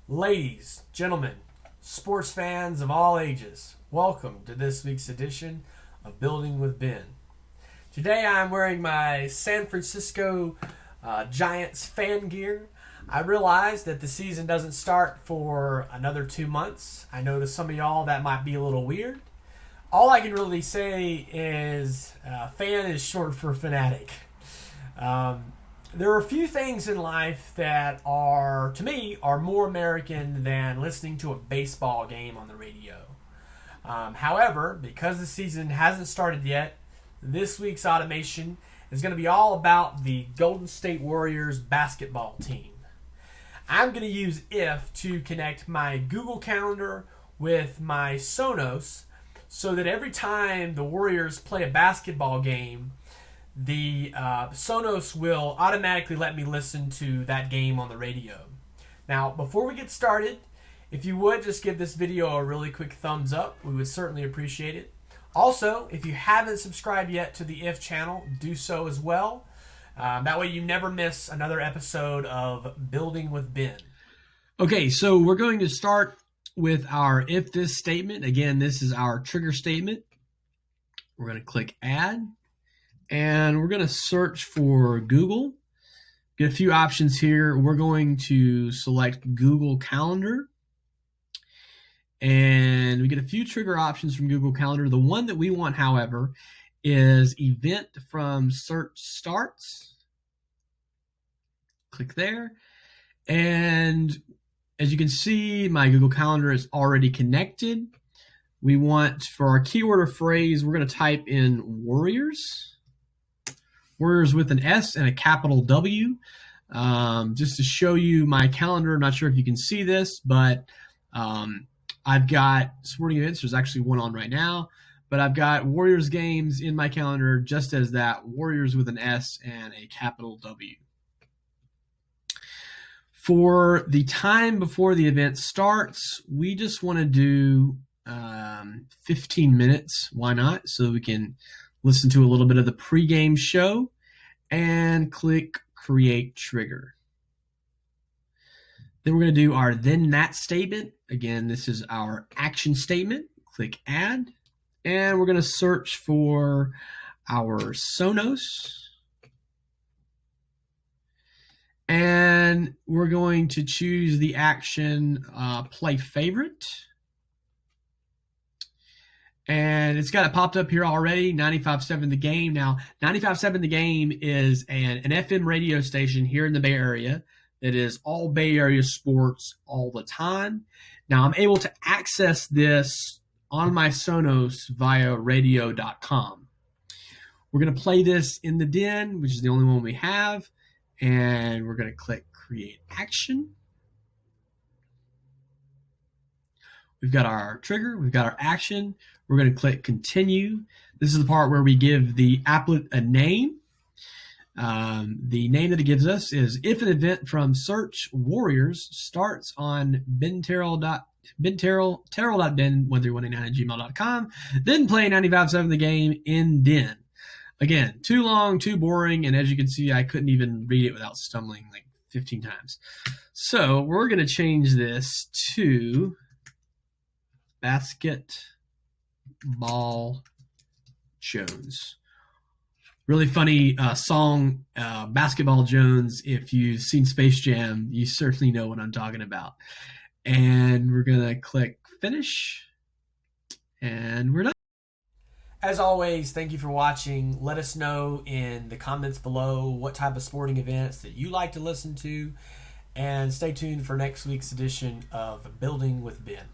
Ladies, gentlemen, sports fans of all ages, welcome to this week's edition of Building with Ben. Today I'm wearing my San Francisco Giants fan gear. I realize that the season doesn't start for another 2 months. I know to some of y'all that might be a little weird. All I can really say is fan is short for fanatic. There are a few things in life that are, to me, are more American than listening to a baseball game on the radio. However, because the season hasn't started yet, this week's automation is going to be all about the Golden State Warriors basketball team. I'm going to use IF to connect my Google Calendar with my Sonos so that every time the Warriors play a basketball game, the Sonos will automatically let me listen to that game on the radio. Now, before we get started, if you would just give this video a really quick thumbs up, we would certainly appreciate it. Also, if you haven't subscribed yet to the IF channel, do so as well. That way you never miss another episode of Building with Ben. Okay, so we're going to start with our if this statement. Again, this is our trigger statement. We're going to click add. And we're going to search for Google. Get a few options here. We're going to select Google Calendar. And we get a few trigger options from Google Calendar. The one that we want, however, is event from search starts. Click there. And as you can see, my Google Calendar is already connected. We want, for our keyword or phrase, we're going to type in Warriors. Warriors with an S and a capital W. Just to show you my calendar, I'm not sure if you can see this, but I've got sporting events. There's actually one on right now, but I've got Warriors games in my calendar just as that, Warriors with an S and a capital W. For the time before the event starts, we just want to do 15 minutes. Why not? So we can listen to a little bit of the pregame show, and click Create Trigger. Then we're going to do our then that statement. Again, this is our action statement. Click Add, and we're going to search for our Sonos. And we're going to choose the action Play Favorite. And it's got it popped up here already, 95.7 The Game. Now, 95.7 The Game is an FM radio station here in the Bay Area that is all Bay Area sports all the time. Now, I'm able to access this on my Sonos via radio.com. We're going to play this in the den, which is the only one we have, and we're going to click Create Action. We've got our trigger, we've got our action. We're going to click Continue. This is the part where we give the applet a name. The name that it gives us is if an event from search Warriors starts on terrell.ben1319@gmail.com, then play 95.7 The Game in den. Again, too long, too boring, and as you can see, I couldn't even read it without stumbling like 15 times. So we're going to change this to Basketball Jones. Really funny song, Basketball Jones. If you've seen Space Jam, you certainly know what I'm talking about. And we're going to click Finish, and we're done. As always, thank you for watching. Let us know in the comments below what type of sporting events that you like to listen to, and stay tuned for next week's edition of Building with Ben.